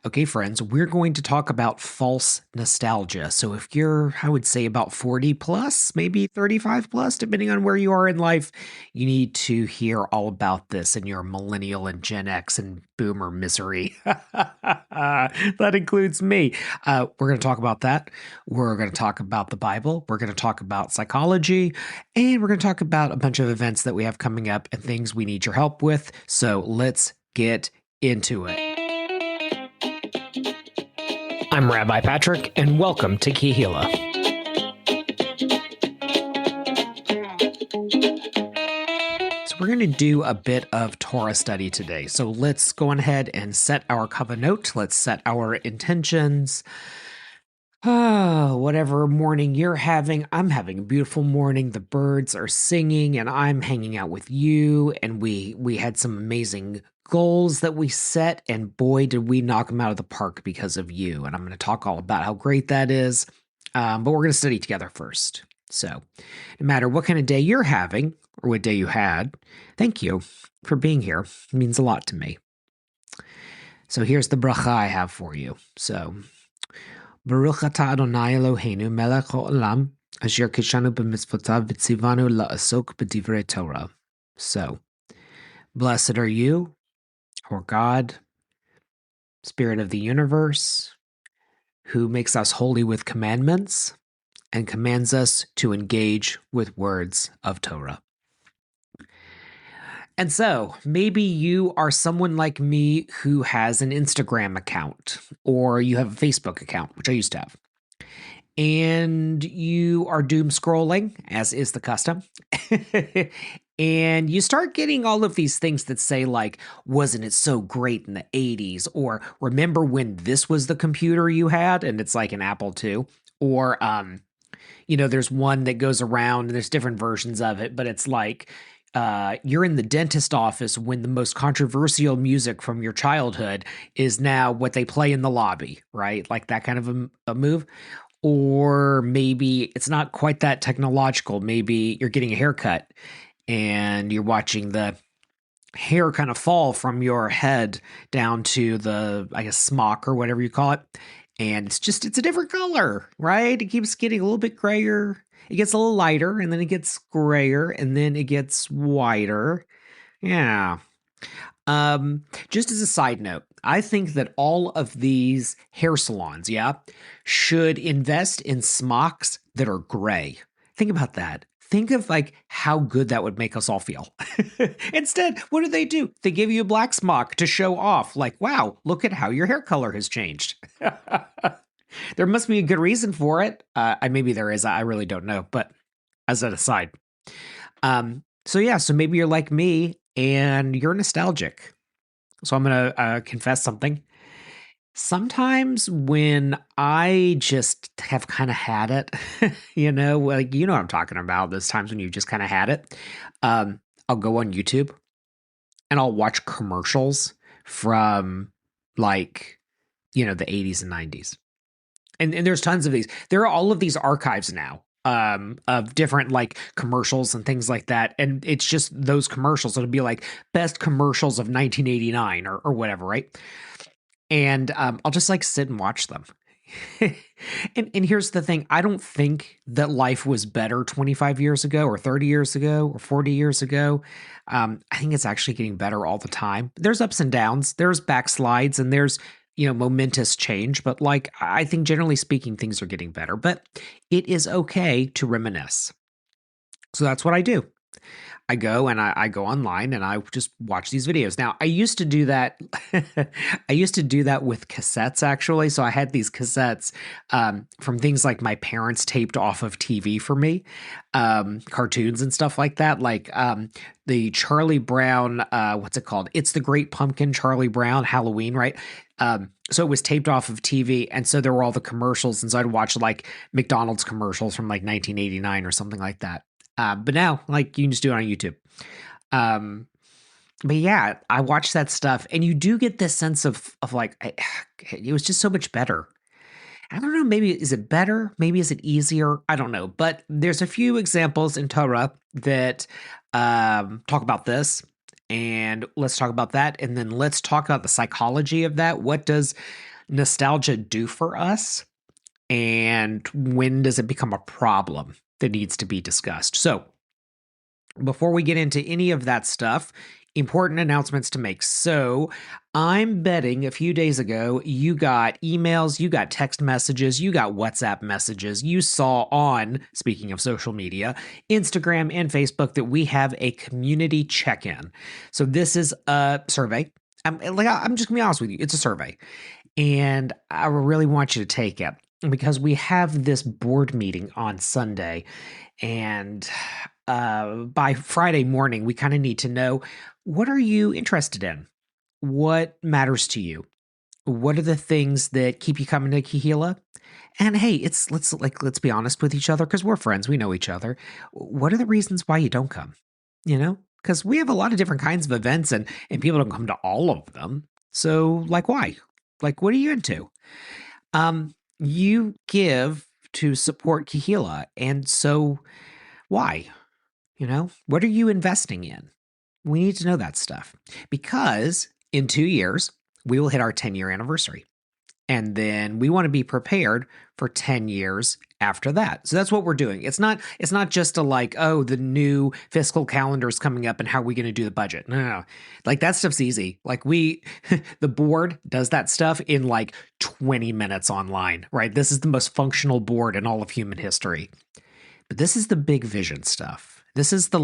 Okay, friends, we're going to talk about false nostalgia. So if you're, I would say about 40 plus, maybe 35 plus, depending on where you are in life, you need to hear all about this in your millennial and Gen X and boomer misery. That includes me. We're going to talk about that. We're going to talk about the Bible. We're going to talk about psychology. And we're going to talk about a bunch of events that we have coming up and things we need your help with. So let's get into it. I'm Rabbi Patrick, and welcome to Kehillah. So we're going to do a bit of Torah study today. So let's go on ahead and set our kavanot. Let's set our intentions. Whatever morning you're having, I'm having a beautiful morning. The birds are singing, and I'm hanging out with you. And we had some amazing goals that we set, and boy, did we knock them out of the park because of you. And I'm going to talk all about how great that is. But we're going to study together first. So no matter what kind of day you're having or what day you had, thank you for being here. It means a lot to me. So here's the bracha I have for you. So Baruch atah Adonai Eloheinu melech haolam asher kishanu b'mitzvotav v'tzivanu la'asok b'divrei Torah. So blessed are you, or God, Spirit of the universe, who makes us holy with commandments and commands us to engage with words of Torah. And so maybe you are someone like me who has an Instagram account, or you have a Facebook account, which I used to have. And you are doom scrolling, as is the custom. And you start getting all of these things that say like, wasn't it so great in the 80s? Or remember when this was the computer you had? And it's like an Apple II. Or, there's one that goes around and there's different versions of it, but it's like, you're in the dentist office when the most controversial music from your childhood is now what they play in the lobby, right? Like that kind of a move. Or maybe it's not quite that technological. Maybe you're getting a haircut and you're watching the hair kind of fall from your head down to the, I guess, smock or whatever you call it. And it's a different color, right? It keeps getting a little bit grayer. It gets a little lighter, and then it gets grayer, and then it gets whiter. Yeah. Just as a side note, I think that all of these hair salons, should invest in smocks that are gray. Think about that. Think of like how good that would make us all feel. Instead, what do? They give you a black smock to show off. Like, wow, look at how your hair color has changed. There must be a good reason for it. Maybe there is. I really don't know. But as an aside. So maybe you're like me and you're nostalgic. So I'm going to confess something. Sometimes when I just have kind of had it, you know what I'm talking about. Those times when you just kind of had it. I'll go on YouTube and I'll watch commercials from the 80s and 90s. And there's tons of these. There are all of these archives now of different like commercials and things like that. And it's just those commercials. It'll be like best commercials of 1989 or whatever, right? And I'll just like sit and watch them. And here's the thing. I don't think that life was better 25 years ago or 30 years ago or 40 years ago. I think it's actually getting better all the time. There's ups and downs. There's backslides and there's momentous change, but like, I think generally speaking, things are getting better, but it is okay to reminisce. So that's what I do. I go and I go online and I just watch these videos. Now, I used to do that. I used to do that with cassettes, actually. So I had these cassettes from things like my parents taped off of TV for me, cartoons and stuff like that. Like the Charlie Brown, what's it called? It's the Great Pumpkin, Charlie Brown, Halloween, right? So it was taped off of TV. And so there were all the commercials. And so I'd watch like McDonald's commercials from like 1989 or something like that. But now, like, you can just do it on YouTube. But yeah, I watched that stuff, and you do get this sense of like, it was just so much better. I don't know, maybe is it better? Maybe is it easier? I don't know. But there's a few examples in Torah that talk about this. And let's talk about that. And then let's talk about the psychology of that. What does nostalgia do for us? And when does it become a problem that needs to be discussed? So, before we get into any of that stuff, important announcements to make. So, I'm betting a few days ago you got emails, you got text messages, you got WhatsApp messages. You saw on, speaking of social media, Instagram and Facebook that we have a community check in. So, this is a survey. I'm just gonna be honest with you, it's a survey. And I really want you to take it because we have this board meeting on Sunday. And by Friday morning, we kind of need to know, what are you interested in? What matters to you? What are the things that keep you coming to Kehillah? And hey, let's be honest with each other because we're friends. We know each other. What are the reasons why you don't come? Because we have a lot of different kinds of events and people don't come to all of them. So like, why? Like, what are you into? You give to support Kehillah. And so why? What are you investing in? We need to know that stuff because in 2 years, we will hit our 10-year anniversary. And then we want to be prepared for 10 years after that. So that's what we're doing. It's not just a like, oh, the new fiscal calendar is coming up and how are we going to do the budget? No. Like that stuff's easy. Like the board does that stuff in like 20 minutes online, right? This is the most functional board in all of human history. But this is the big vision stuff. This is the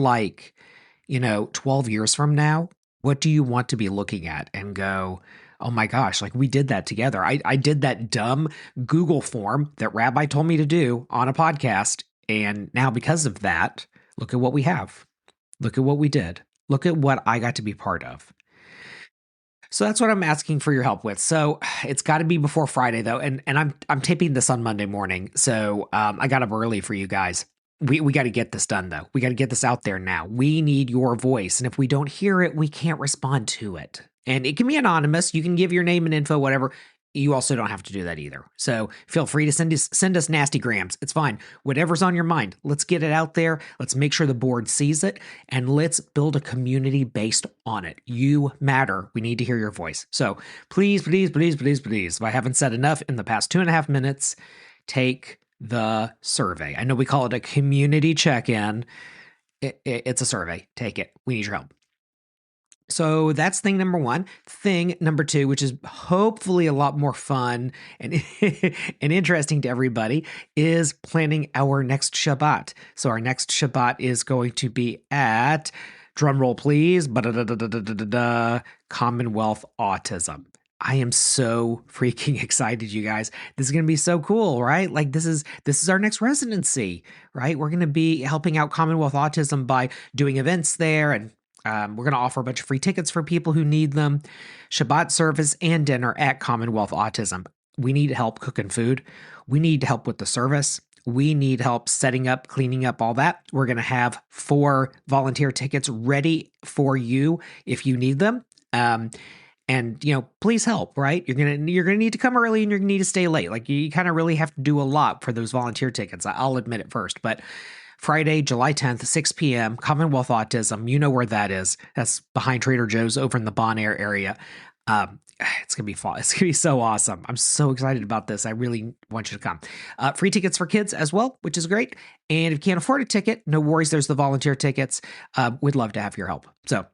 12 years from now, what do you want to be looking at and go, oh my gosh, like we did that together. I did that dumb Google form that Rabbi told me to do on a podcast. And now because of that, look at what we have. Look at what we did. Look at what I got to be part of. So that's what I'm asking for your help with. So it's got to be before Friday though. And I'm taping this on Monday morning. So I got up early for you guys. We got to get this done though. We got to get this out there now. We need your voice. And if we don't hear it, we can't respond to it. And it can be anonymous. You can give your name and info, whatever. You also don't have to do that either. So feel free to send us nasty grams. It's fine. Whatever's on your mind, let's get it out there. Let's make sure the board sees it and let's build a community based on it. You matter. We need to hear your voice. So please, please, please, please, please, if I haven't said enough in the past 2.5 minutes, take the survey. I know we call it a community check-in. It's a survey. Take it. We need your help. So that's thing number one. Thing number two, which is hopefully a lot more fun and, and interesting to everybody, is planning our next Shabbat. So our next Shabbat is going to be at, drumroll please, Commonwealth Autism. I am so freaking excited, you guys. This is going to be so cool, right? Like this is our next residency, right? We're going to be helping out Commonwealth Autism by doing events there, and we're going to offer a bunch of free tickets for people who need them. Shabbat service and dinner at Commonwealth Autism. We need help cooking food. We need help with the service. We need help setting up, cleaning up, all that. We're going to have 4 volunteer tickets ready for you if you need them. And please help, right? You're gonna need to come early and you're gonna need to stay late. Like you kind of really have to do a lot for those volunteer tickets. I'll admit it first, but Friday, July 10th, 6 p.m., Commonwealth Autism. You know where that is. That's behind Trader Joe's over in the Bon Air area. It's gonna be fun. It's gonna be so awesome. I'm so excited about this. I really want you to come. Free tickets for kids as well, which is great. And if you can't afford a ticket, no worries. There's the volunteer tickets. We'd love to have your help. So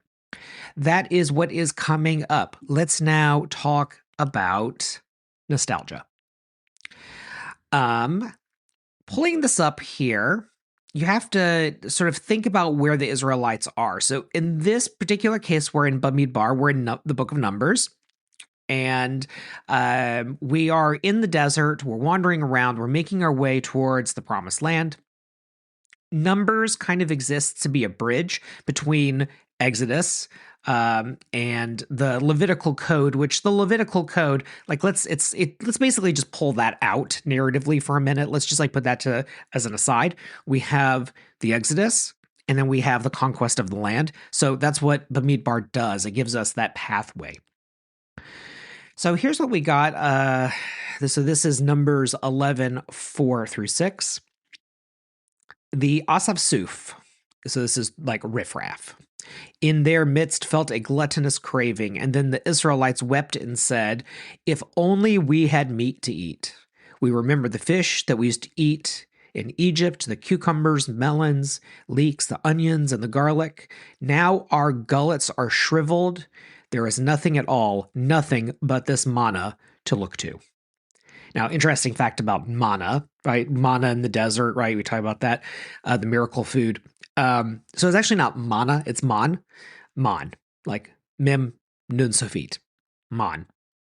that is what is coming up. Let's now talk about nostalgia. Pulling this up here, you have to sort of think about where the Israelites are. So in this particular case, we're in Bamidbar. We're in the book of Numbers. And we are in the desert. We're wandering around. We're making our way towards the promised land. Numbers kind of exists to be a bridge between Exodus and the Levitical code, which the Levitical code, like let's basically just pull that out narratively for a minute. Let's just put that as an aside. We have the Exodus and then we have the conquest of the land. So that's what Bamidbar does. It gives us that pathway. So here's what we got. So this is Numbers 11, 4 through 6. The Asaf Suf So this is like riffraff. In their midst felt a gluttonous craving, and then the Israelites wept and said, "If only we had meat to eat. We remember the fish that we used to eat in Egypt, the cucumbers, melons, leeks, the onions, and the garlic. Now our gullets are shriveled. There is nothing at all, nothing but this manna to look to." Now, interesting fact about manna, right? Manna in the desert, right? We talk about that, the miracle food. So it's actually not manna, it's man, like mem nun sofit, man.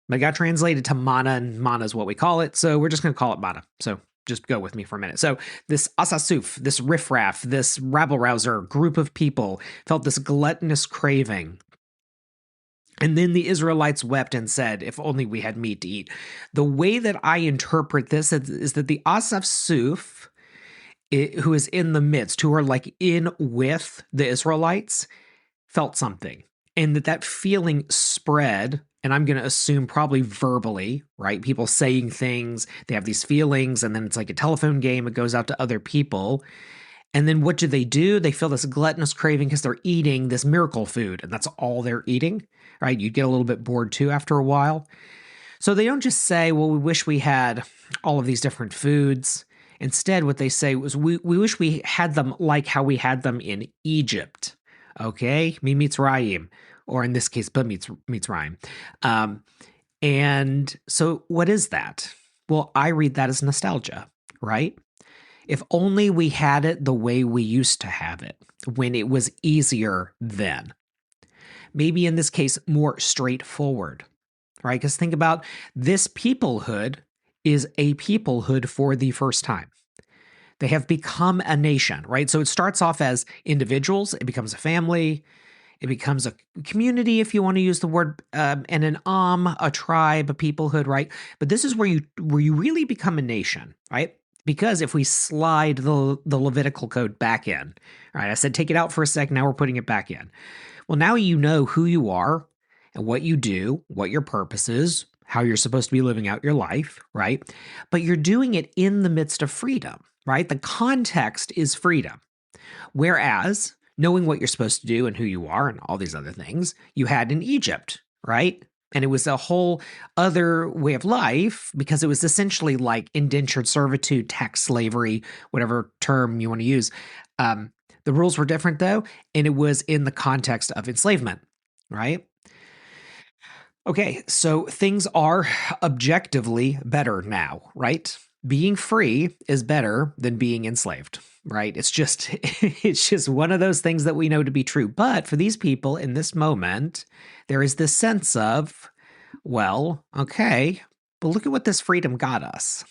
But it got translated to manna, and manna is what we call it. So we're just going to call it manna. So just go with me for a minute. So this asasuf, this riffraff, this rabble-rouser group of people felt this gluttonous craving. And then the Israelites wept and said, "If only we had meat to eat." The way that I interpret this is that the Asaf Suf, who is in the midst, who are like in with the Israelites, felt something. And that feeling spread, and I'm going to assume probably verbally, right? People saying things, they have these feelings, and then it's like a telephone game. It goes out to other people. And then what do? They feel this gluttonous craving because they're eating this miracle food, and that's all they're eating, right? You get a little bit bored too after a while. So they don't just say, well, we wish we had all of these different foods. Instead, what they say was, we wish we had them like how we had them in Egypt. Okay? Mi Mitzrayim, or in this case, Mitzrayim. And so what is that? Well, I read that as nostalgia, right? If only we had it the way we used to have it, when it was easier then. Maybe in this case, more straightforward, right? Because think about this peoplehood is a peoplehood for the first time. They have become a nation, right? So it starts off as individuals, it becomes a family, it becomes a community, if you want to use the word, and an a tribe, a peoplehood, right? But this is where you really become a nation, right? Because if we slide the Levitical code back in, right? I said take it out for a sec, now we're putting it back in. Well, now you know who you are and what you do, what your purpose is, how you're supposed to be living out your life, right? But you're doing it in the midst of freedom, right? The context is freedom. Whereas knowing what you're supposed to do and who you are and all these other things you had in Egypt, right? And it was a whole other way of life because it was essentially like indentured servitude, tax slavery, whatever term you want to use. The rules were different though, and it was in the context of enslavement, right? Okay, so things are objectively better now, right? Being free is better than being enslaved, right? It's just one of those things that we know to be true. But for these people in this moment, there is this sense of, well, okay, but look at what this freedom got us.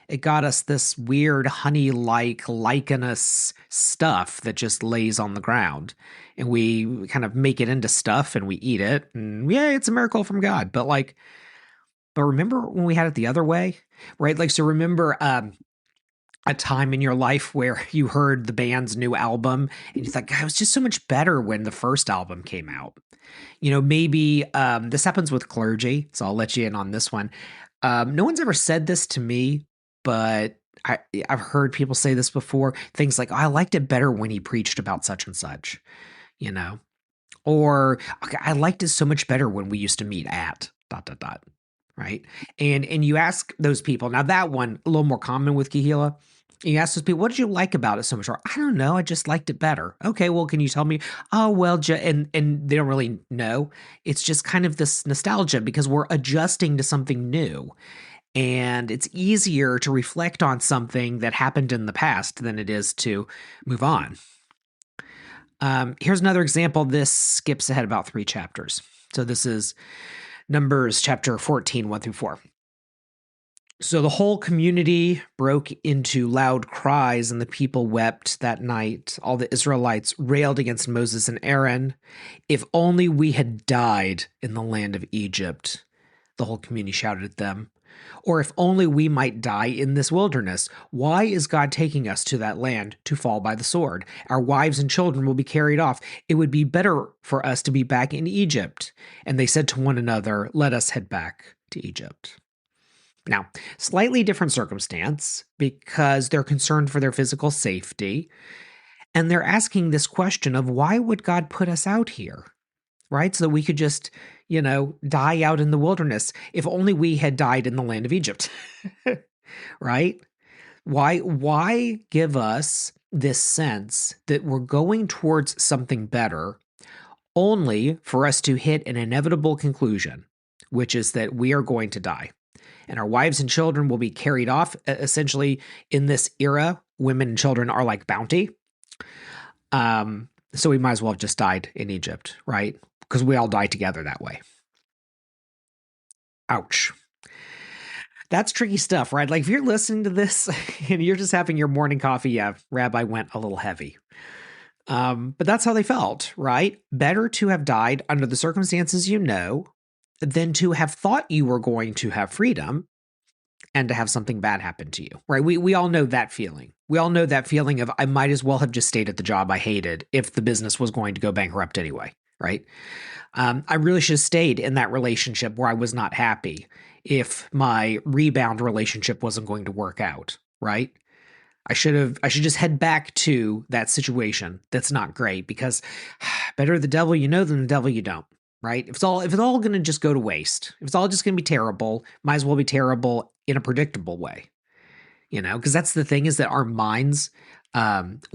It got us this weird honey-like lichenous stuff that just lays on the ground. And we kind of make it into stuff and we eat it. And yeah, it's a miracle from God. But remember when we had it the other way, right? Like, so remember a time in your life where you heard the band's new album and you thought, God, it was just so much better when the first album came out. You know, maybe this happens with clergy, so I'll let you in on this one. No one's ever said this to me, but I've heard people say this before. Things like, oh, I liked it better when he preached about such and such, you know, or okay, I liked it so much better when we used to meet at ... Right. And you ask those people, now that one, a little more common with Kehillah. You ask those people, what did you like about it so much? Or, I don't know, I just liked it better. Okay, well, can you tell me? Oh, well, and they don't really know. It's just kind of this nostalgia because we're adjusting to something new. And it's easier to reflect on something that happened in the past than it is to move on. Here's another example. This skips ahead about 3 chapters. So this is Numbers chapter 14, 1 through 4. So the whole community broke into loud cries, and the people wept that night. All the Israelites railed against Moses and Aaron. If only we had died in the land of Egypt, the whole community shouted at them. Or if only we might die in this wilderness. Why is God taking us to that land to fall by the sword? Our wives and children will be carried off. It would be better for us to be back in Egypt. And they said to one another, let us head back to Egypt. Now, slightly different circumstance because they're concerned for their physical safety. And they're asking this question of why would God put us out here? Right? So that we could just, die out in the wilderness. If only we had died in the land of Egypt. Right? Why give us this sense that we're going towards something better only for us to hit an inevitable conclusion, which is that we are going to die. And our wives and children will be carried off. Essentially, in this era, women and children are like bounty. So we might as well have just died in Egypt, right? Because we all die together that way. Ouch. That's tricky stuff, right? Like if you're listening to this and you're just having your morning coffee, yeah, Rabbi went a little heavy. But that's how they felt, right? Better to have died under the circumstances than to have thought you were going to have freedom and to have something bad happen to you, right? We all know that feeling. We all know that feeling of I might as well have just stayed at the job I hated if the business was going to go bankrupt anyway, right? I really should have stayed in that relationship where I was not happy if my rebound relationship wasn't going to work out, right? I should just head back to that situation that's not great because better the devil you know than the devil you don't, right? If it's all going to just go to waste, if it's all just going to be terrible, might as well be terrible in a predictable way, because that's the thing is that our minds,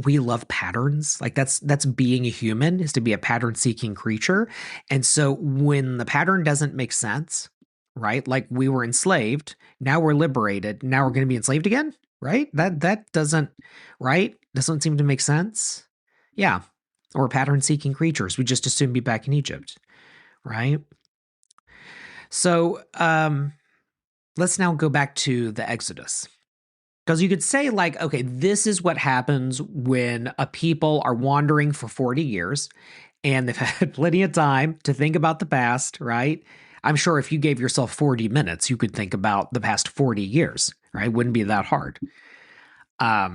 we love patterns. Like that's being a human, is to be a pattern seeking creature. And so when the pattern doesn't make sense, right? Like we were enslaved, now we're liberated, now we're going to be enslaved again, right? That doesn't seem to make sense. Yeah. Or pattern seeking creatures. We just assume be back in Egypt, right? So, let's now go back to the Exodus. Because you could say, like, okay, this is what happens when a people are wandering for 40 years and they've had plenty of time to think about the past, right? I'm sure if you gave yourself 40 minutes, you could think about the past 40 years, right? Wouldn't be that hard. But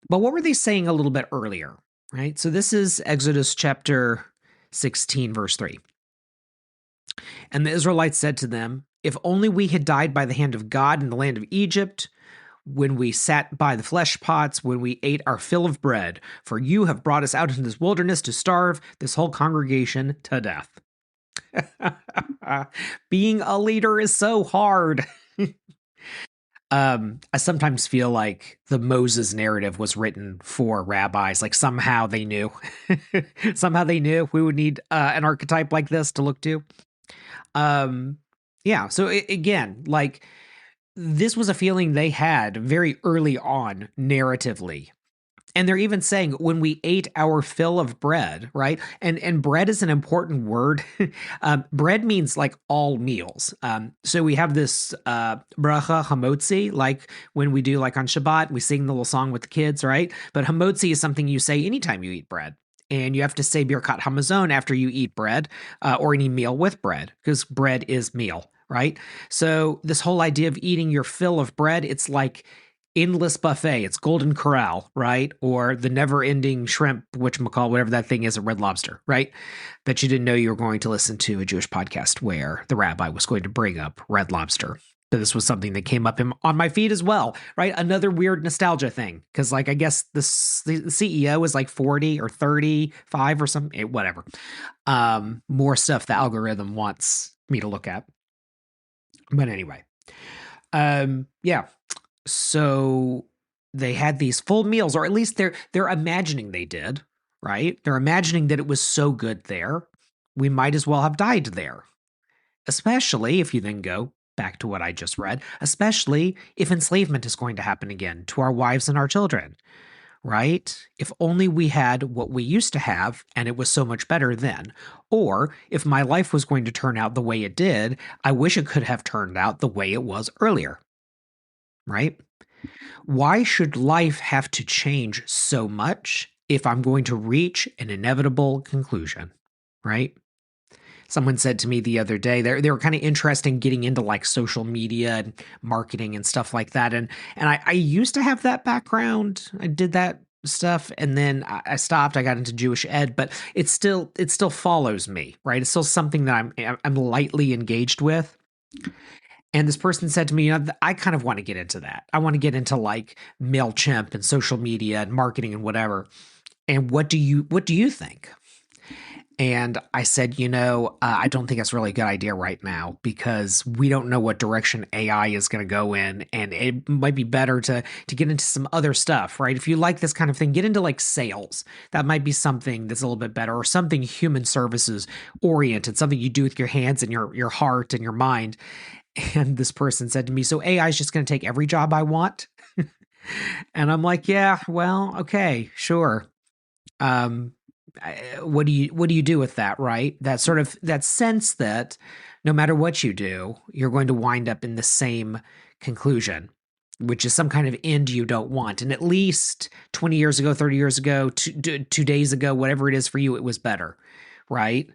what were they saying a little bit earlier, right? So this is Exodus chapter 16, verse 3. And the Israelites said to them, if only we had died by the hand of God in the land of Egypt, when we sat by the flesh pots, when we ate our fill of bread, for you have brought us out into this wilderness to starve this whole congregation to death. Being a leader is so hard. I sometimes feel like the Moses narrative was written for rabbis. Like somehow they knew. Somehow they knew we would need an archetype like this to look to. Yeah, so again, like this was a feeling they had very early on narratively. And they're even saying when we ate our fill of bread, right? And bread is an important word. Bread means like all meals. So we have this bracha hamotzi, like when we do like on Shabbat, we sing the little song with the kids, right? But hamotzi is something you say anytime you eat bread. And you have to say Birkat Hamazon after you eat bread or any meal with bread, because bread is meal, right? So this whole idea of eating your fill of bread, it's like endless buffet. It's Golden Corral, right? Or the never-ending shrimp, whatchamacall, whatever that thing is at Red Lobster, right? Bet you didn't know you were going to listen to a Jewish podcast where the rabbi was going to bring up Red Lobster. But this was something that came up on my feed as well, right? Another weird nostalgia thing. Because, like, I guess the CEO is like 40 or 35 or something, whatever. More stuff the algorithm wants me to look at. But anyway, yeah. So they had these full meals, or at least they're imagining they did, right? They're imagining that it was so good there. We might as well have died there. Especially if you then go back to what I just read, especially if enslavement is going to happen again to our wives and our children, right? If only we had what we used to have and it was so much better then. Or if my life was going to turn out the way it did, I wish it could have turned out the way it was earlier, right? Why should life have to change so much if I'm going to reach an inevitable conclusion, right? Someone said to me the other day, they were kind of interested in getting into like social media and marketing and stuff like that. And I used to have that background. I did that stuff, and then I stopped. I got into Jewish ed, but it still follows me, right? It's still something that I'm lightly engaged with. And this person said to me, I kind of want to get into that. I want to get into like MailChimp and social media and marketing and whatever. And what do you think? And I said, I don't think that's really a good idea right now because we don't know what direction AI is going to go in, and it might be better to get into some other stuff, right? If you like this kind of thing, get into like sales. That might be something that's a little bit better, or something human services oriented, something you do with your hands and your heart and your mind. And this person said to me, "So AI is just going to take every job I want?" And I'm like, "Yeah, well, okay, sure." Um, what do you do with that, right? That sort of that sense that no matter what you do, you're going to wind up in the same conclusion, which is some kind of end you don't want. And at least 20 years ago, 30 years ago, 2 days ago, whatever it is for you, it was better, right?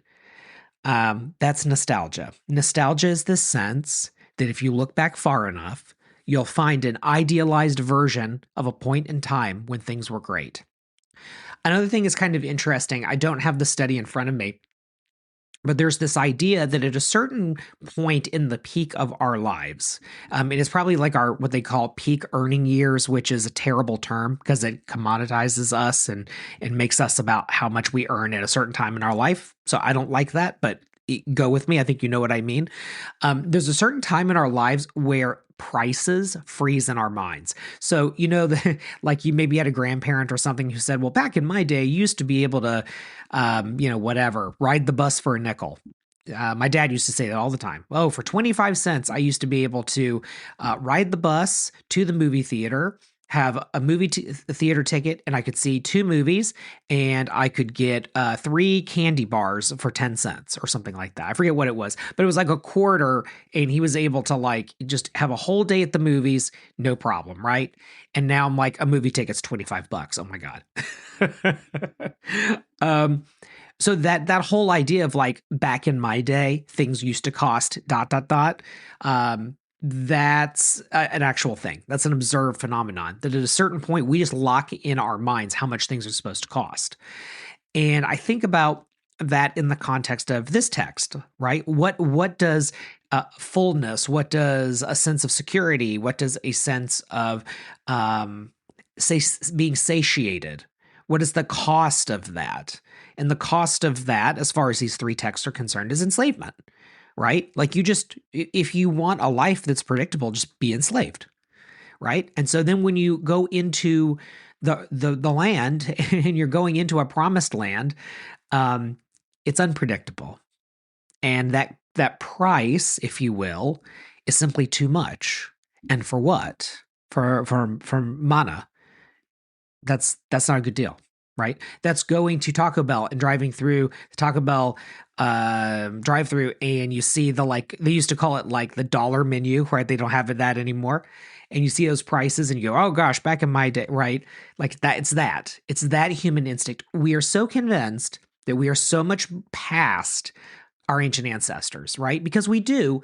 That's nostalgia. Nostalgia is this sense that if you look back far enough, you'll find an idealized version of a point in time when things were great. Another thing is kind of interesting. I don't have the study in front of me, but there's this idea that at a certain point in the peak of our lives, it is probably like our what they call peak earning years, which is a terrible term because it commoditizes us and makes us about how much we earn at a certain time in our life. So I don't like that, but go with me. I think you know what I mean. There's a certain time in our lives where prices freeze in our minds. So, like you maybe had a grandparent or something who said, well, back in my day, you used to be able to, whatever, ride the bus for a nickel. My dad used to say that all the time. Oh, for 25 cents, I used to be able to ride the bus to the movie theater, have a theater ticket, and I could see 2 movies, and I could get 3 candy bars for 10 cents or something like that. I forget what it was, but it was like a quarter, and he was able to like just have a whole day at the movies, no problem, right? And now I'm like, a movie ticket's $25. Oh my God. So that whole idea of like back in my day, things used to cost ... That's an actual thing. That's an observed phenomenon that at a certain point we just lock in our minds how much things are supposed to cost. And I think about that in the context of this text, right? What does fullness, what does a sense of security, what does a sense of say being satiated, what is the cost of that? And the cost of that, as far as these 3 texts are concerned, is enslavement, right? Like if you want a life that's predictable, just be enslaved, right? And so then when you go into the land and you're going into a promised land, it's unpredictable. And that price, if you will, is simply too much. And for what? For mana. That's not a good deal, right? That's going to Taco Bell and driving through the Taco Bell drive through, and you see they used to call it like the dollar menu, right? They don't have that anymore. And you see those prices and you go, oh gosh, back in my day, right? Like that, it's that human instinct. We are so convinced that we are so much past our ancient ancestors, right? Because we do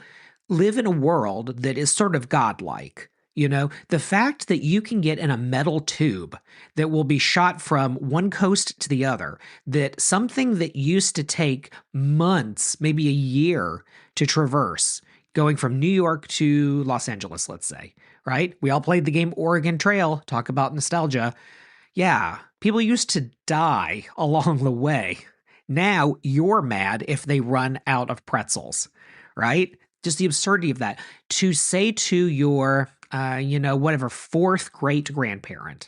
live in a world that is sort of godlike. The fact that you can get in a metal tube that will be shot from one coast to the other, that something that used to take months, maybe a year to traverse, going from New York to Los Angeles, let's say, right? We all played the game Oregon Trail, talk about nostalgia. Yeah, people used to die along the way. Now you're mad if they run out of pretzels, right? Just the absurdity of that. To say to your whatever, 4th great grandparent,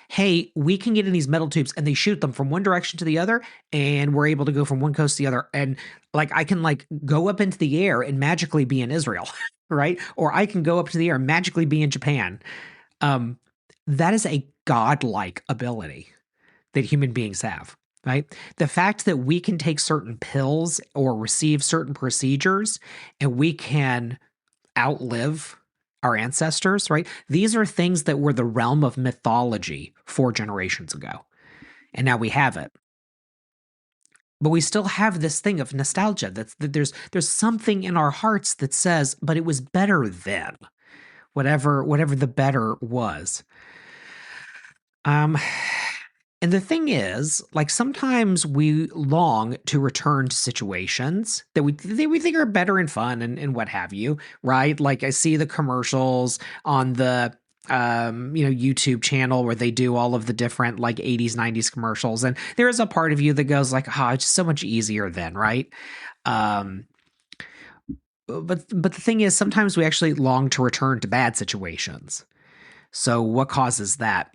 hey, we can get in these metal tubes and they shoot them from one direction to the other, and we're able to go from one coast to the other. And like, I can like go up into the air and magically be in Israel, right? Or I can go up to the air and magically be in Japan. That is a godlike ability that human beings have, right? The fact that we can take certain pills or receive certain procedures and we can outlive our ancestors, right? These are things that were the realm of mythology 4 generations ago. And now we have it. But we still have this thing of nostalgia that there's something in our hearts that says, but it was better then. Whatever the better was. And the thing is, like, sometimes we long to return to situations that we think are better and fun and what have you, right? Like I see the commercials on the YouTube channel where they do all of the different like 80s, 90s commercials. And there is a part of you that goes like, it's just so much easier then, right? Um, but the thing is, sometimes we actually long to return to bad situations. So what causes that?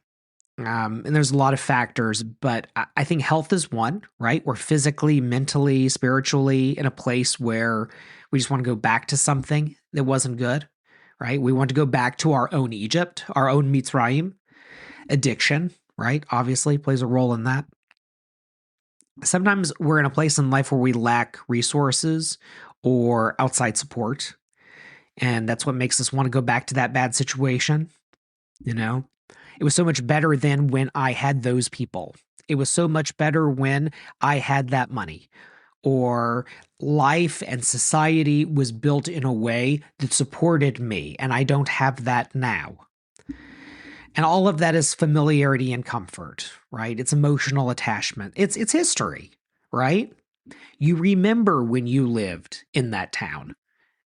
And there's a lot of factors, but I think health is one, right? We're physically, mentally, spiritually in a place where we just want to go back to something that wasn't good, right? We want to go back to our own Egypt, our own Mitzrayim. Addiction, right? Obviously plays a role in that. Sometimes we're in a place in life where we lack resources or outside support. And that's what makes us want to go back to that bad situation. It was so much better than when I had those people. It was so much better when I had that money. Or life and society was built in a way that supported me, and I don't have that now. And all of that is familiarity and comfort, right? It's emotional attachment. It's history, right? You remember when you lived in that town.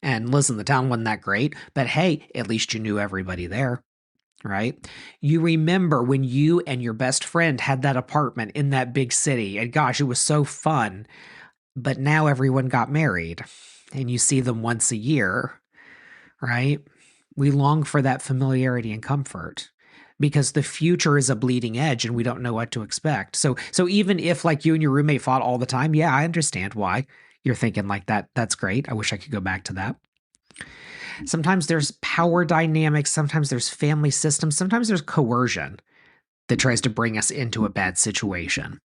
And listen, the town wasn't that great, but hey, at least you knew everybody there, right? You remember when you and your best friend had that apartment in that big city, and gosh, it was so fun. But now everyone got married, and you see them once a year, right? We long for that familiarity and comfort because the future is a bleeding edge and we don't know what to expect. So even if like you and your roommate fought all the time, yeah, I understand why you're thinking like that. That's great. I wish I could go back to that. Sometimes there's power dynamics. Sometimes there's family systems. Sometimes there's coercion that tries to bring us into a bad situation.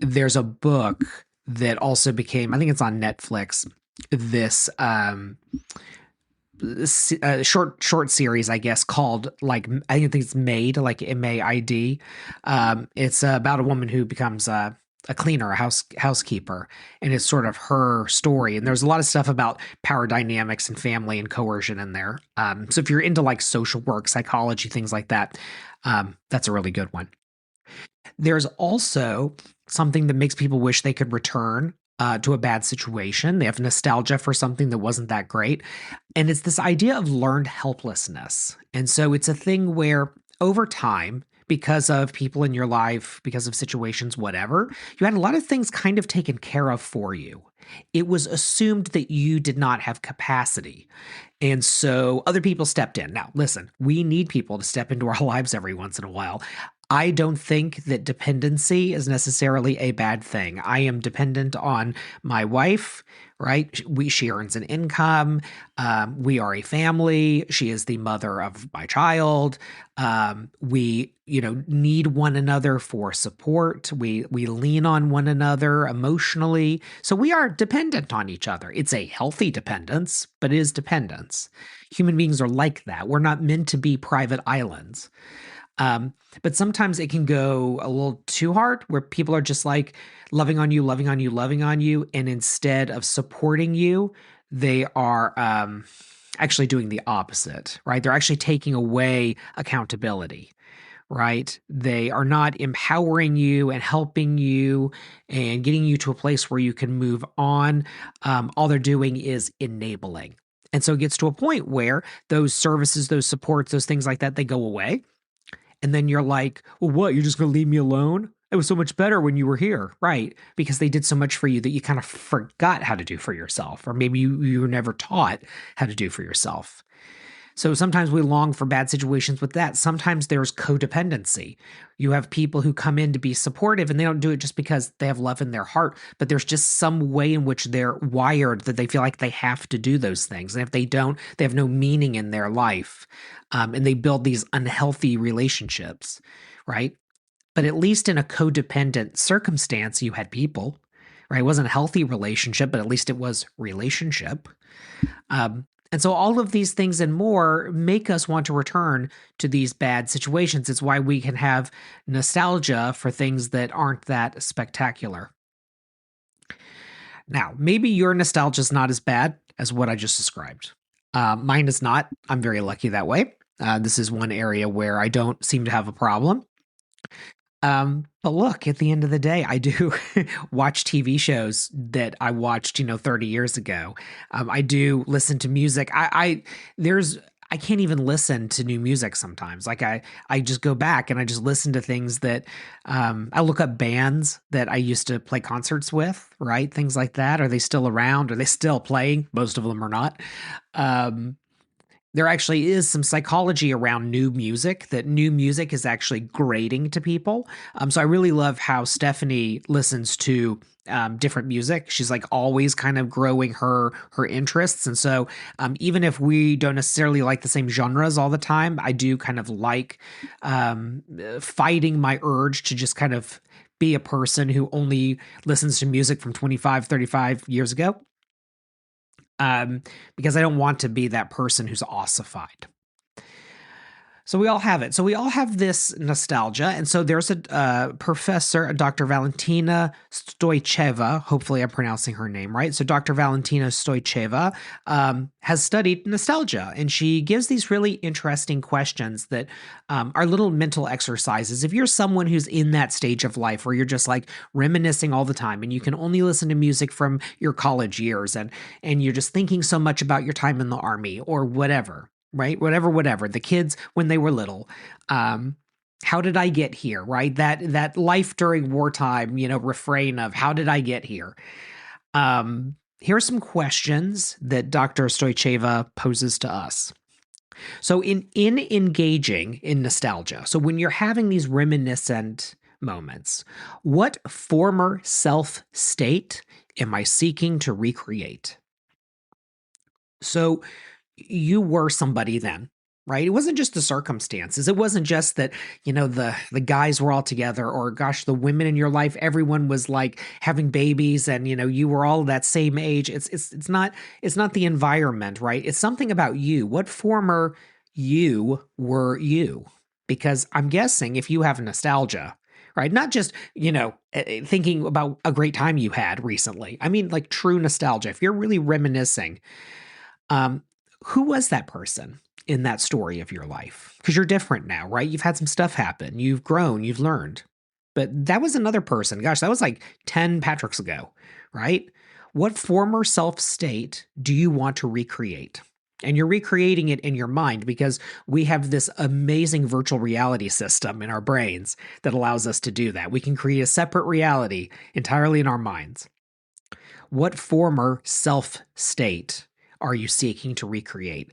There's a book that also became, I think it's on Netflix, this short series, I guess, called like, I think it's Maid, like MAID. It's about a woman who becomes a cleaner, a housekeeper, and it's sort of her story. And there's a lot of stuff about power dynamics and family and coercion in there. So if you're into like social work, psychology, things like that, that's a really good one. There's also something that makes people wish they could return to a bad situation. They have nostalgia for something that wasn't that great. And it's this idea of learned helplessness. And so it's a thing where over time, because of people in your life, because of situations, whatever, you had a lot of things kind of taken care of for you. It was assumed that you did not have capacity. And so other people stepped in. Now, listen, we need people to step into our lives every once in a while. I don't think that dependency is necessarily a bad thing. I am dependent on my wife, right? She earns an income. We are a family. She is the mother of my child. We, need one another for support. We lean on one another emotionally. So we are dependent on each other. It's a healthy dependence, but it is dependence. Human beings are like that. We're not meant to be private islands. But sometimes it can go a little too hard where people are just like loving on you, loving on you, loving on you. And instead of supporting you, they are actually doing the opposite, right? They're actually taking away accountability, right? They are not empowering you and helping you and getting you to a place where you can move on. All they're doing is enabling. And so it gets to a point where those services, those supports, those things like that, they go away. And then you're like, well, what? You're just going to leave me alone? It was so much better when you were here, right? Because they did so much for you that you kind of forgot how to do for yourself, or maybe you were never taught how to do for yourself. So sometimes we long for bad situations with that. Sometimes there's codependency. You have people who come in to be supportive and they don't do it just because they have love in their heart, but there's just some way in which they're wired that they feel like they have to do those things. And if they don't, they have no meaning in their life. And they build these unhealthy relationships, right? But at least in a codependent circumstance, you had people, right? It wasn't a healthy relationship, but at least it was relationship. And so all of these things and more make us want to return to these bad situations. It's why we can have nostalgia for things that aren't that spectacular. Now, maybe your nostalgia is not as bad as what I just described. Mine is not. I'm very lucky that way. This is one area where I don't seem to have a problem. But look, at the end of the day, I do watch TV shows that I watched, 30 years ago. I do listen to music. I can't even listen to new music sometimes. Like I just go back and I just listen to things that I look up bands that I used to play concerts with, right? Things like that. Are they still around? Are they still playing? Most of them are not. Um, there actually is some psychology around new music, that new music is actually grating to people. So I really love how Stephanie listens to different music. She's like always kind of growing her interests, and so even if we don't necessarily like the same genres all the time, I do kind of like fighting my urge to just kind of be a person who only listens to music from 25, 35 years ago, um, because I don't want to be that person who's ossified. So we all have it. So we all have this nostalgia. And so there's a professor, Dr. Valentina Stoicheva. Hopefully I'm pronouncing her name right. So Dr. Valentina Stoicheva has studied nostalgia, and she gives these really interesting questions that are little mental exercises. If you're someone who's in that stage of life where you're just like reminiscing all the time and you can only listen to music from your college years, and you're just thinking so much about your time in the army or whatever, right? Whatever. The kids when they were little. How did I get here? Right? That life during wartime, refrain of how did I get here? Here are some questions that Dr. Stoicheva poses to us. So in engaging in nostalgia, so when you're having these reminiscent moments, what former self state am I seeking to recreate? So you were somebody then, right? It wasn't just the circumstances. It wasn't just that, the guys were all together, or gosh, the women in your life, everyone was like having babies, and you were all that same age. It's not the environment, right? It's something about you. What former you were you? Because I'm guessing if you have nostalgia, right? Not just, thinking about a great time you had recently. I mean, like true nostalgia. If you're really reminiscing, um, who was that person in that story of your life? Because you're different now, right? You've had some stuff happen. You've grown, you've learned. But that was another person. Gosh, that was like 10 Patricks ago, right? What former self state do you want to recreate? And you're recreating it in your mind because we have this amazing virtual reality system in our brains that allows us to do that. We can create a separate reality entirely in our minds. What former self state are you seeking to recreate?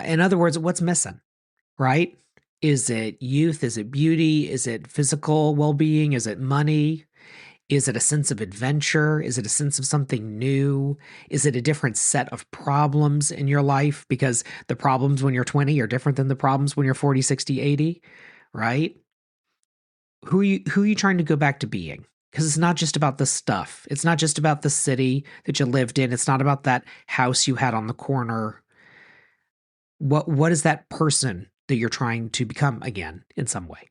In other words, what's missing, right? Is it youth? Is it beauty? Is it physical well being? Is it money? Is it a sense of adventure? Is it a sense of something new? Is it a different set of problems in your life? Because the problems when you're 20 are different than the problems when you're 40, 60, 80, right? Who are you trying to go back to being? Because it's not just about the stuff. It's not just about the city that you lived in. It's not about that house you had on the corner. What is that person that you're trying to become again in some way?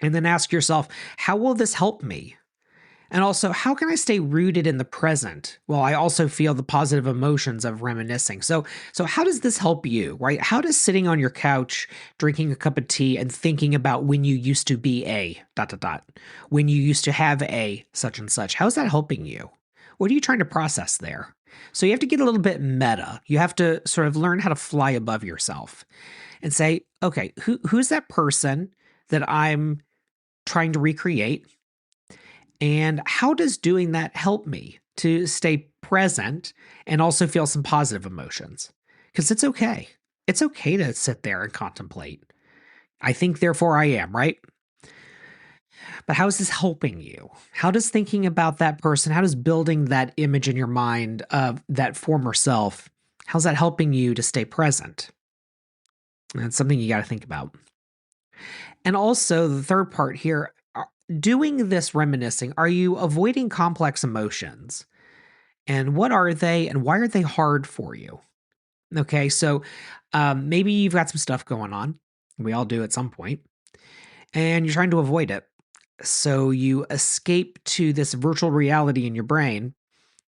And then ask yourself, how will this help me? And also, how can I stay rooted in the present while I also feel the positive emotions of reminiscing? So how does this help you, right? How does sitting on your couch, drinking a cup of tea and thinking about when you used to be a ... when you used to have a such and such, how's that helping you? What are you trying to process there? So you have to get a little bit meta. You have to sort of learn how to fly above yourself and say, okay, who's that person that I'm trying to recreate? And how does doing that help me to stay present and also feel some positive emotions? Because it's okay. It's okay to sit there and contemplate. I think, therefore I am, right? But how is this helping you? How does thinking about that person, how does building that image in your mind of that former self, how's that helping you to stay present? That's something you got to think about. And also, the third part here, doing this reminiscing, are you avoiding complex emotions? And what are they, and why are they hard for you? Okay, so maybe you've got some stuff going on. We all do at some point, and you're trying to avoid it. So you escape to this virtual reality in your brain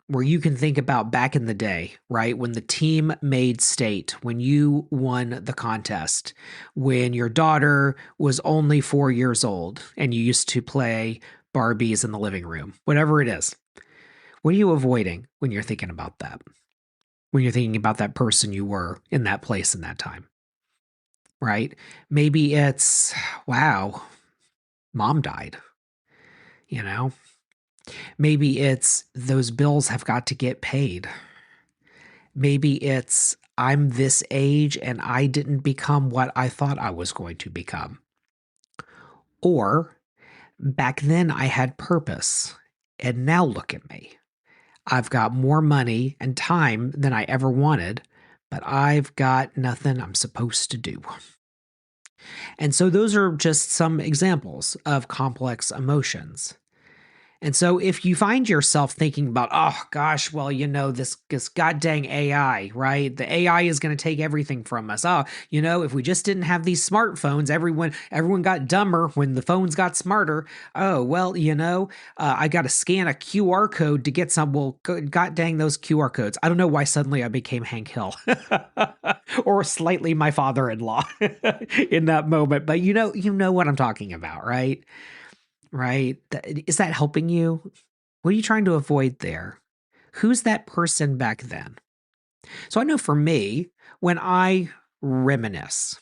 where you can think about back in the day, right? When the team made state, when you won the contest, when your daughter was only 4 years old and you used to play Barbies in the living room, whatever it is. What are you avoiding when you're thinking about that? when you're thinking about that person you were in that place in that time, right? Maybe it's, wow, mom died, you know? Maybe it's those bills have got to get paid. Maybe it's I'm this age and I didn't become what I thought I was going to become. Or back then I had purpose and now look at me. I've got more money and time than I ever wanted, but I've got nothing I'm supposed to do. And so those are just some examples of complex emotions. And so if you find yourself thinking about, oh gosh, well, this god dang AI, right? The AI is going to take everything from us. Oh, if we just didn't have these smartphones, everyone got dumber when the phones got smarter. Oh, well, I got to scan a QR code to get some. Well, god dang those QR codes. I don't know why suddenly I became Hank Hill or slightly my father-in-law in that moment, but you know what I'm talking about, right? Right? Is that helping you? What are you trying to avoid there? Who's that person back then? So I know for me, when I reminisce,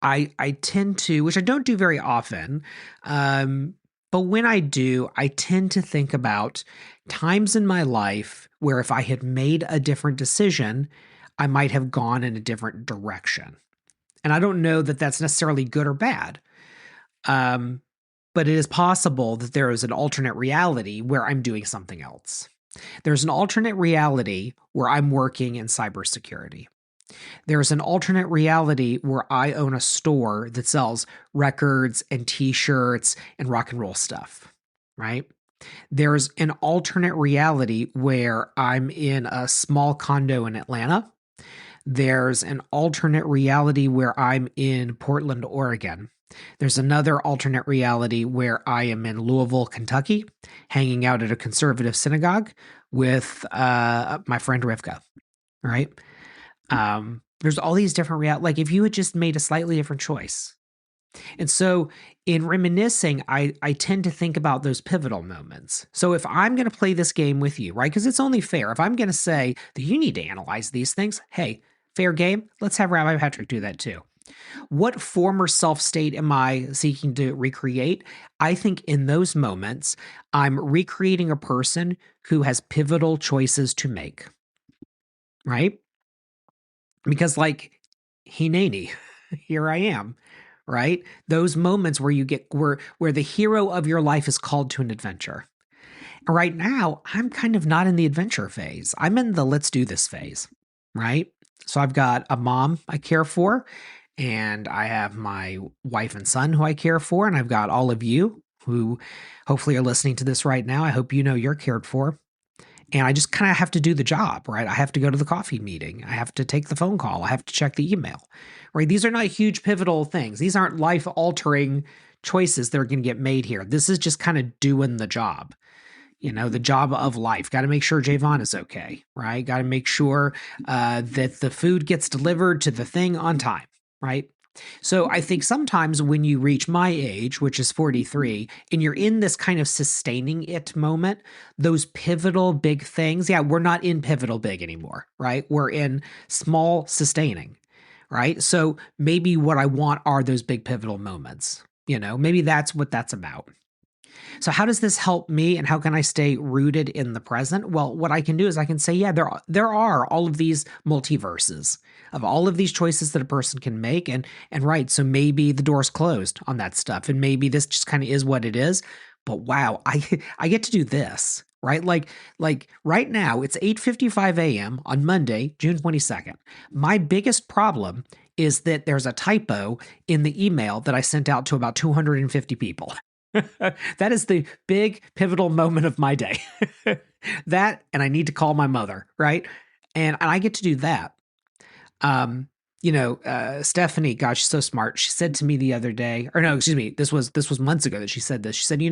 I tend to, which I don't do very often, but when I do, I tend to think about times in my life where if I had made a different decision, I might have gone in a different direction. And I don't know that that's necessarily good or bad. But it is possible that there is an alternate reality where I'm doing something else. There's an alternate reality where I'm working in cybersecurity. There's an alternate reality where I own a store that sells records and t-shirts and rock and roll stuff, right? There's an alternate reality where I'm in a small condo in Atlanta. There's an alternate reality where I'm in Portland, Oregon. There's another alternate reality where I am in Louisville, Kentucky, hanging out at a conservative synagogue with my friend Rivka, right? There's all these different realities. Like if you had just made a slightly different choice. And so in reminiscing, I tend to think about those pivotal moments. So if I'm going to play this game with you, right, because it's only fair. If I'm going to say that you need to analyze these things, hey, fair game, let's have Rabbi Patrick do that too. What former self state am I seeking to recreate? I think in those moments, I'm recreating a person who has pivotal choices to make, right? Because like, Hineni, here I am, right? Those moments where you get where the hero of your life is called to an adventure. And right now, I'm kind of not in the adventure phase. I'm in the let's do this phase, right? So I've got a mom I care for, and I have my wife and son who I care for, and I've got all of you who hopefully are listening to this right now. I hope you know you're cared for. And I just kind of have to do the job, right? I have to go to the coffee meeting. I have to take the phone call. I have to check the email, right? These are not huge pivotal things. These aren't life-altering choices that are going to get made here. This is just kind of doing the job. The job of life. Got to make sure Javon is okay, right? Got to make sure that the food gets delivered to the thing on time, right? So I think sometimes when you reach my age, which is 43, and you're in this kind of sustaining it moment, those pivotal big things, yeah, we're not in pivotal big anymore, right? We're in small sustaining, right? So maybe what I want are those big pivotal moments. Maybe that's what that's about. So how does this help me, and how can I stay rooted in the present? Well, what I can do is I can say, yeah, there are all of these multiverses of all of these choices that a person can make, and right, so maybe the door's closed on that stuff, and maybe this just kind of is what it is. But wow, I get to do this, right? Like right now, it's 8:55 a.m. on Monday, June 22nd. My biggest problem is that there's a typo in the email that I sent out to about 250 people. That is the big pivotal moment of my day. That, and I need to call my mother, right? And I get to do that. Stephanie, gosh, she's so smart. She said to me the other day, or no, excuse me, this was months ago that she said this. She said,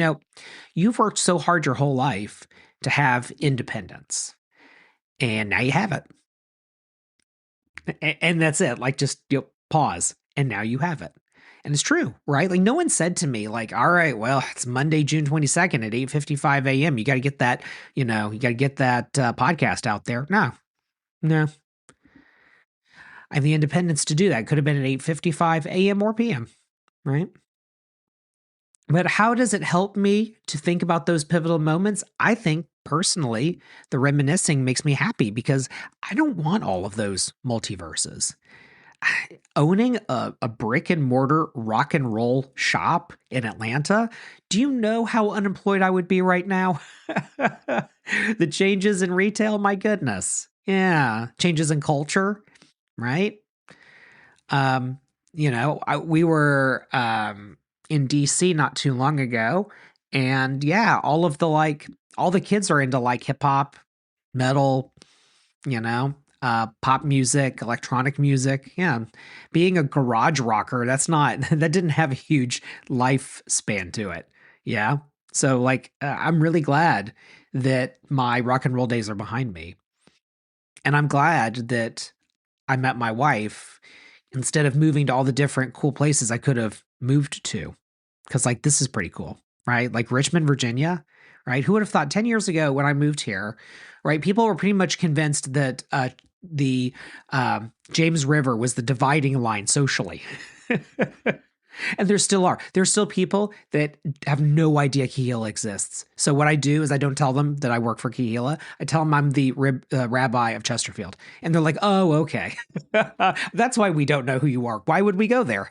you've worked so hard your whole life to have independence, and now you have it. And that's it. Like, just pause, and now you have it. And it's true, right? Like, no one said to me, like, all right, well, it's Monday, June 22nd at 8:55 a.m. You got to get that, podcast out there. No, No, I have the independence to do that. Could have been at 8:55 a.m. or p.m., right? But how does it help me to think about those pivotal moments? I think personally, the reminiscing makes me happy because I don't want all of those multiverses. Owning a brick and mortar rock and roll shop in Atlanta, do you know how unemployed I would be right now? The changes in retail, my goodness. Yeah, changes in culture, right? Um, we were in DC not too long ago, and yeah, all the kids are into like hip hop, metal, pop music, electronic music. Yeah. Being a garage rocker, that's not, that didn't have a huge lifespan to it. Yeah. So, like, I'm really glad that my rock and roll days are behind me. And I'm glad that I met my wife instead of moving to all the different cool places I could have moved to. Cause, like, this is pretty cool, right? Like Richmond, Virginia, right? Who would have thought 10 years ago when I moved here, right? People were pretty much convinced that the James River was the dividing line socially. And there still are. There's still people that have no idea Kehillah exists. So what I do is I don't tell them that I work for Kehillah. I tell them I'm the rabbi of Chesterfield. And they're like, oh, okay. That's why we don't know who you are. Why would we go there?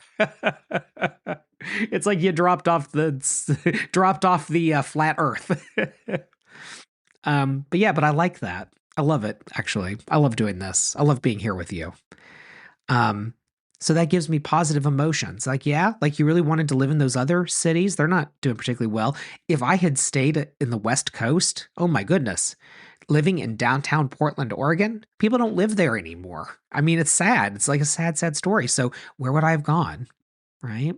It's like you dropped off the flat earth. But I like that. I love it, actually. I love doing this. I love being here with you. Um, so that gives me positive emotions. Like, yeah, like you really wanted to live in those other cities. They're not doing particularly well. If I had stayed in the West Coast, oh my goodness, living in downtown Portland, Oregon, people don't live there anymore. I mean, it's sad. It's like a sad, sad story. So where would I have gone? Right.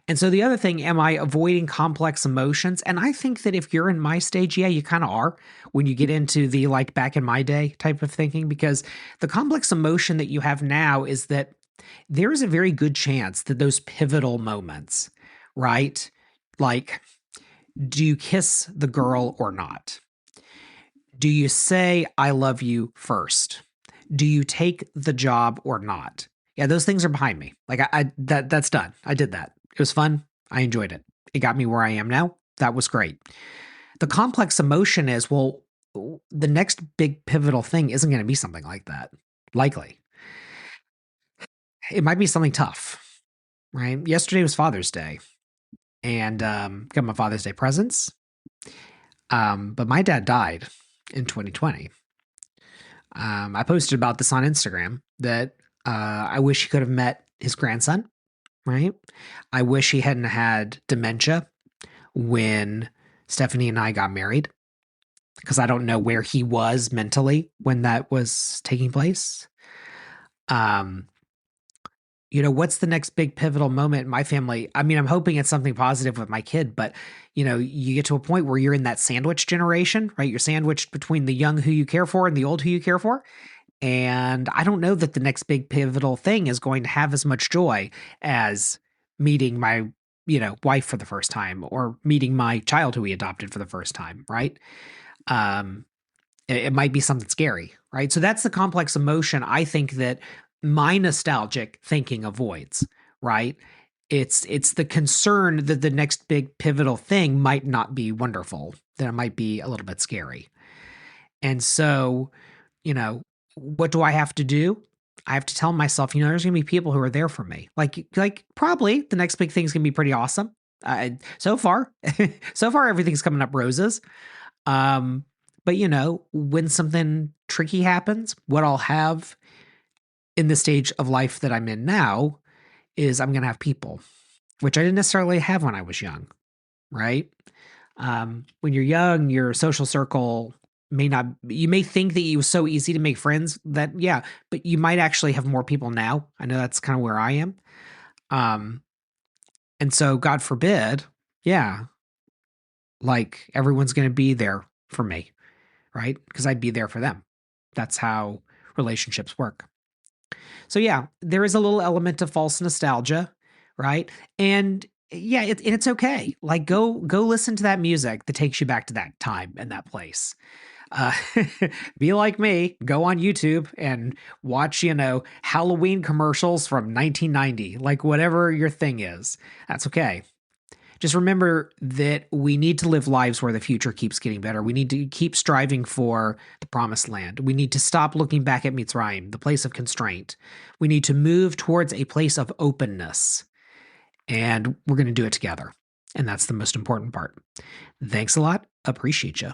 And so the other thing, am I avoiding complex emotions? And I think that if you're in my stage, yeah, you kind of are when you get into the like back in my day type of thinking, because the complex emotion that you have now is that there is a very good chance that those pivotal moments, right? Like, do you kiss the girl or not? Do you say, I love you first? Do you take the job or not? Yeah, those things are behind me. Like that's done. I did that. It was fun. I enjoyed it. It got me where I am now. That was great. The complex emotion is, well, the next big pivotal thing isn't going to be something like that. Likely. It might be something tough, right? Yesterday was Father's Day, and got my Father's Day presents. But my dad died in 2020. I posted about this on Instagram that I wish he could have met his grandson, right? I wish he hadn't had dementia when Stephanie and I got married, because I don't know where he was mentally when that was taking place. Um, what's the next big pivotal moment in my family? I mean, I'm hoping it's something positive with my kid, but you get to a point where you're in that sandwich generation, right? You're sandwiched between the young who you care for and the old who you care for. And I don't know that the next big pivotal thing is going to have as much joy as meeting my, wife for the first time, or meeting my child who we adopted for the first time, right? Um, it might be something scary, right? So that's the complex emotion I think that my nostalgic thinking avoids, right? It's the concern that the next big pivotal thing might not be wonderful, that it might be a little bit scary. And so, you know, what do I have to do? I have to tell myself, there's gonna be people who are there for me. Like probably the next big thing is gonna be pretty awesome. So far, so far everything's coming up roses. Um, but when something tricky happens, what I'll have in the stage of life that I'm in now is I'm gonna have people, which I didn't necessarily have when I was young, right? When you're young, your social circle may not, you may think that it was so easy to make friends that, yeah, but you might actually have more people now. I know that's kind of where I am. Um, and so God forbid, yeah, like everyone's going to be there for me, right? Because I'd be there for them. That's how relationships work. So yeah, there is a little element of false nostalgia, right? And yeah, it's okay. Like go listen to that music that takes you back to that time and that place. Uh, be like me, go on YouTube and watch, Halloween commercials from 1990, like whatever your thing is. That's okay. Just remember that we need to live lives where the future keeps getting better. We need to keep striving for the promised land. We need to stop looking back at Mitzrayim, the place of constraint. We need to move towards a place of openness. And we're going to do it together. And that's the most important part. Thanks a lot. Appreciate you.